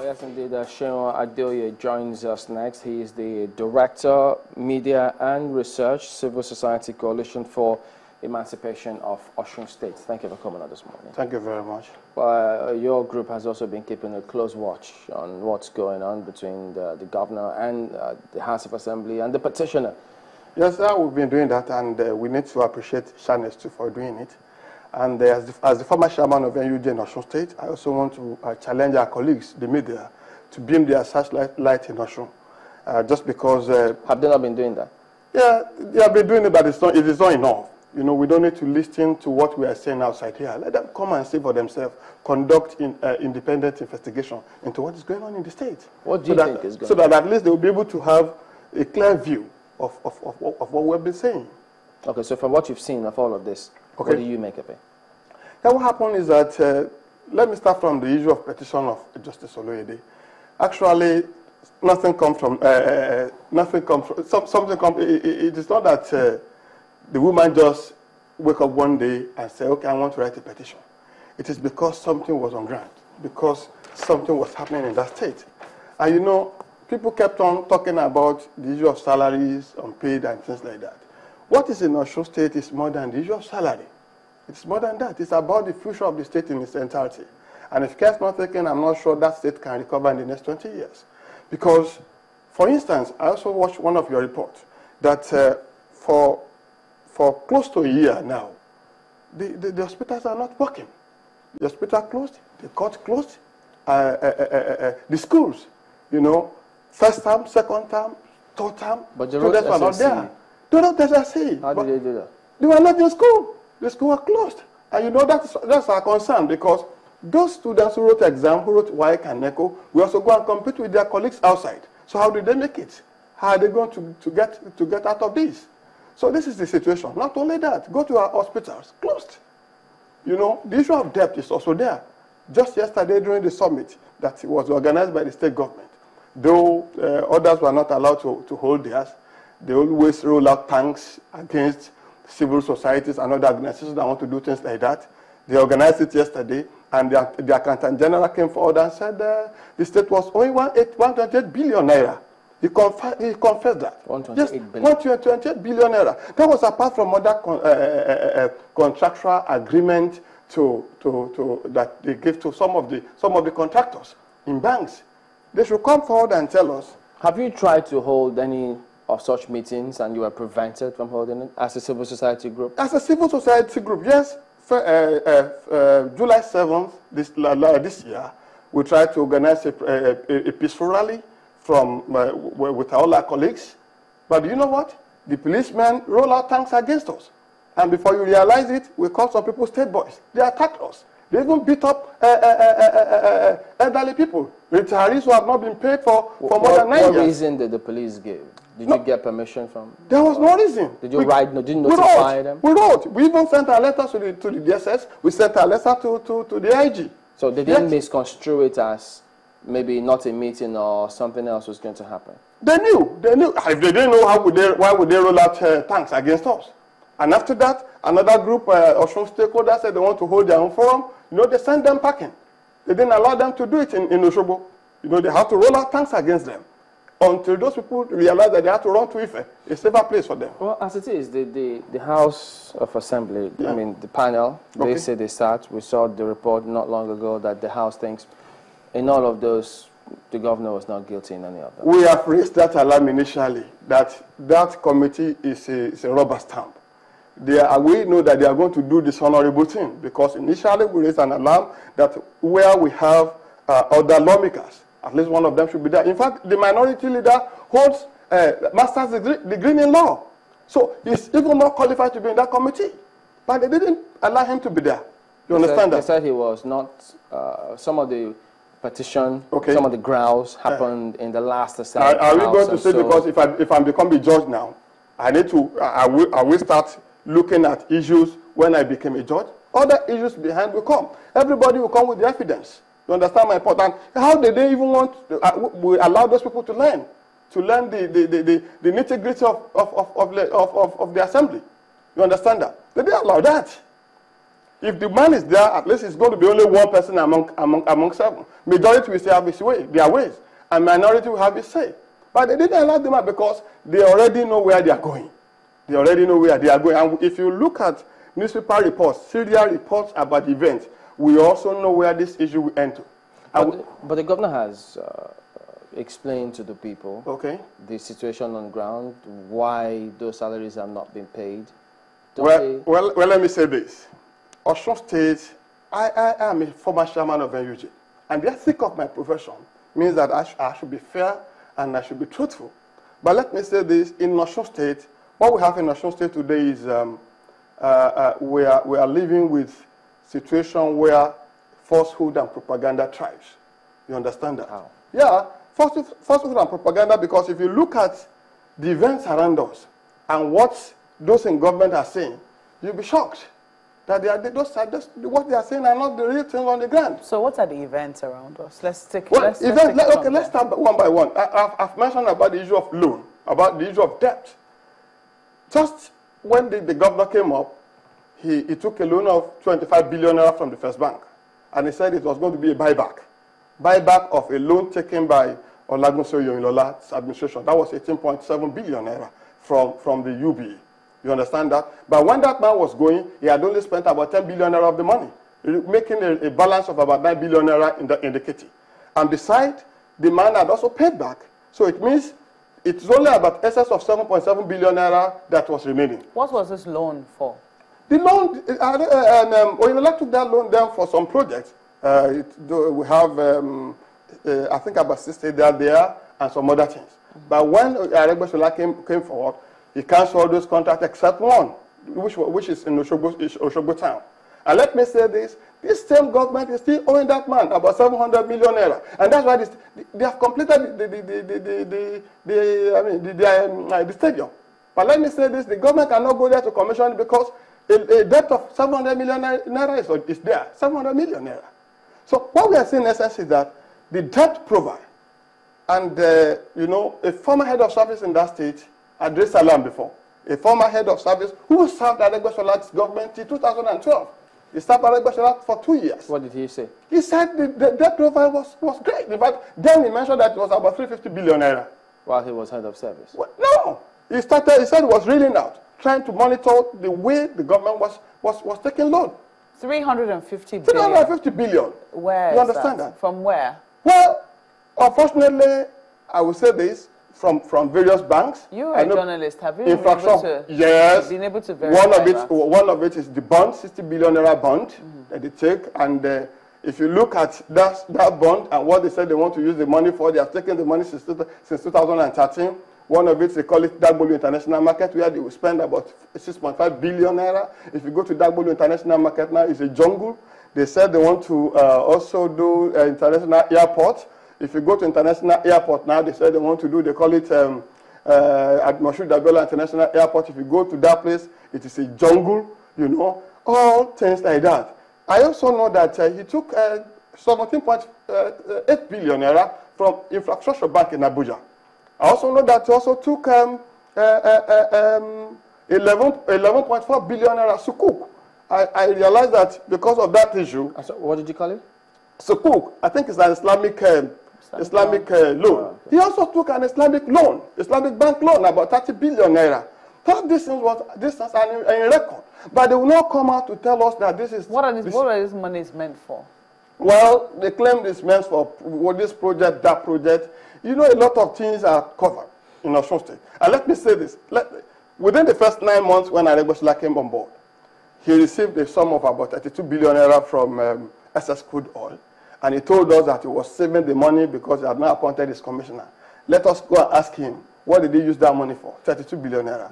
Oh, yes, indeed. Seun Adeoye joins us next. He is the Director, Media and Research, Civil Society Coalition for Emancipation of Osun State. Thank you for coming on this morning. Thank you very much. Well, your group has also been keeping a close watch on what's going on between the governor and the House of Assembly and the petitioner. Yes, sir, we've been doing that, and we need to appreciate Channels too for doing it. And as the former chairman of NUJ in Osun State, I also want to challenge our colleagues, the media, to beam their searchlight in Osun. Just because... have they not been doing that? Yeah, they have been doing it, but it is not enough. You know, we don't need to listen to what we are saying outside here. Let them come and see for themselves, conduct independent investigation into what is going on in the state. What do you think is going on? So that at least they will be able to have a clear view of what we've been saying. Okay, so from what you've seen of all of this, okay, what do you make of it? Yeah, what happened is that, let me start from the issue of petition of Justice Oloyede. Actually, nothing comes from, it is not that the woman just wake up one day and say, okay, I want to write a petition. It is because something was on ground, because something was happening in that state. And you know, people kept on talking about the issue of salaries, unpaid, and things like that. What is in Osun State is more than the issue of salary. It's more than that. It's about the future of the state in its entirety. And if care is not taken, I'm not sure that state can recover in the next 20 years. Because, for instance, I also watched one of your reports that for close to a year now, the hospitals are not working. The hospital closed, the court closed, the schools, you know, first term, second term, third term, but the students were not there. They were not SSC. How did they do that? They were not in school. The school were closed. And you know, that's our concern, because those students who wrote exam, who wrote WAEC and NECO, will also go and compete with their colleagues outside. So how did they make it? How are they going to get out of this? So this is the situation. Not only that, go to our hospitals, closed. You know, the issue of debt is also there. Just yesterday during the summit that was organized by the state government, though others were not allowed to hold theirs, they always roll out tanks against civil societies and other organizations that want to do things like that. They organized it yesterday, and the accountant general came forward and said the state was owing 128 billion naira. He confessed that. 128 billion. 128 billion naira. That was apart from other contractual agreement that they gave to some of the contractors in banks. They should come forward and tell us. Have you tried to hold any of such meetings and you were prevented from holding it as a civil society group? As a civil society group, yes. July 7th this year, we tried to organize a peaceful rally with all our colleagues. But you know what? The policemen roll out tanks against us. And before you realize it, we called some people state boys. They attacked us. They even beat up elderly people, retirees who have not been paid for more than 9 years. What reason did the police give? Did you get permission from? There was no reason. Did you write? Did you notify them? We wrote. We even sent a letter to the DSS. We sent a letter to the IG. So they didn't misconstrue it as maybe not a meeting or something else was going to happen? They knew. They knew. If they didn't know, why would they roll out tanks against us? And after that, another group, Osun stakeholders, said they want to hold their own forum. You know, they sent them packing. They didn't allow them to do it in Osogbo. You know, they had to roll out tanks against them until those people realized that they had to run to Ife, a safer place for them. Well, as it is, the House of Assembly, I mean, the panel, they say they start. We saw the report not long ago that the House thinks in all of those, the governor was not guilty in any of them. We have raised that alarm initially, that committee is a rubber stamp. We know that they are going to do this honorable thing, because initially we raised an alarm that where we have other lawmakers, at least one of them should be there. In fact, the minority leader holds a master's degree in law. So he's even more qualified to be in that committee. But they didn't allow him to be there. You understand that? They said he was not, some of the petition, some of the grounds happened in the last assembly. Are we going to say, because if I become a judge now, I will start looking at issues when I became a judge? Other issues behind will come. Everybody will come with the evidence. You understand my point? And how did they even want we allow those people to learn the nitty-gritty of the assembly? You understand that? They didn't allow that. If the man is there, at least it's going to be only one person among 7. Majority will still have their ways, and minority will have his say. But they didn't allow them out because they already know where they are going. They already know where they are going. And if you look at newspaper reports, serial reports about events, we also know where this issue will end to. But the governor has explained to the people the situation on ground, why those salaries have not been paid. Well, let me say this. Osun State, I am a former chairman of NUJ, and the ethic of my profession means that I should be fair and I should be truthful. But let me say this, in Osun State, what we have in Osun State today is we are living with situation where falsehood and propaganda thrives. You understand that? How? Yeah, falsehood and propaganda, because if you look at the events around us and what those in government are saying, you'll be shocked that what they are saying are not the real things on the ground. So what are the events around us? Let's start one by one. I've mentioned about the issue of loan, about the issue of debt. Just when the governor came up, he took a loan of 25 billion naira from the First Bank, and he said it was going to be a buyback of a loan taken by Olagunso Oyinlola's administration. That was 18.7 billion naira from the UBA. You understand that? But when that man was going, he had only spent about 10 billion naira of the money, making a balance of about 9 billion naira in the kitty. And besides, the man had also paid back. So it means it's only about excess of 7.7 billion naira that was remaining. What was this loan for? The loan, Oyinlola took that loan down for some projects. We have, I think, about 60 there and some other things. But when Aregbesola came forward, he canceled those contracts except one, which is in Oshogbo town. And let me say this same government is still owing that man about 700 million naira. And that's why they have completed the stadium. But let me say this, the government cannot go there to commission because a debt of 700 million naira is there, 700 million naira. So what we are seeing in essence is that the debt provider and, a former head of service in that state, addressed Salam before, a former head of service who served Aregbesola's government in 2012. He served Aregbesola for 2 years. What did he say? He said the debt profile was great. In fact, then he mentioned that it was about 350 billion naira. While he was head of service? Well, no. He said it was reeling out, trying to monitor the way the government was taking loan. 350 billion? 350 billion. Where you understand that? From where? Well, unfortunately, I will say this, from various banks. You are a journalist. Have you been able to verify one of it is the bond, 60 billion naira bond that they take. And if you look at that bond and what they said they want to use the money for, they have taken the money since 2013. One of it, they call it Dagbolu International Market, where they will spend about 6.5 billion naira. If you go to Dagbolu International Market now, it's a jungle. They said they want to also do international airport. If you go to international airport now, they said they want to do, they call it at Moshood Dabiola International Airport. If you go to that place, it is a jungle, all things like that. I also know that he took 17.8 billion naira from Infrastructure Bank in Abuja. I also know that he also took 11.4 billion naira sukuk. I realized that because of that issue. So what did you call it? Sukuk. I think it's an Islamic loan. Oh, okay. He also took an Islamic bank loan, about 30 billion naira. All these things are in record. But they will not come out to tell us that this is... What are these monies meant for? Well, they claim this meant for this project, that project. A lot of things are covered in Osun State. And let me say this. Within the first 9 months when Aregbesola came on board, he received a sum of about 32 billion naira from SS Crude Oil. And he told us that he was saving the money because he had now appointed his commissioner. Let us go and ask him, what did he use that money for? 32 billion naira.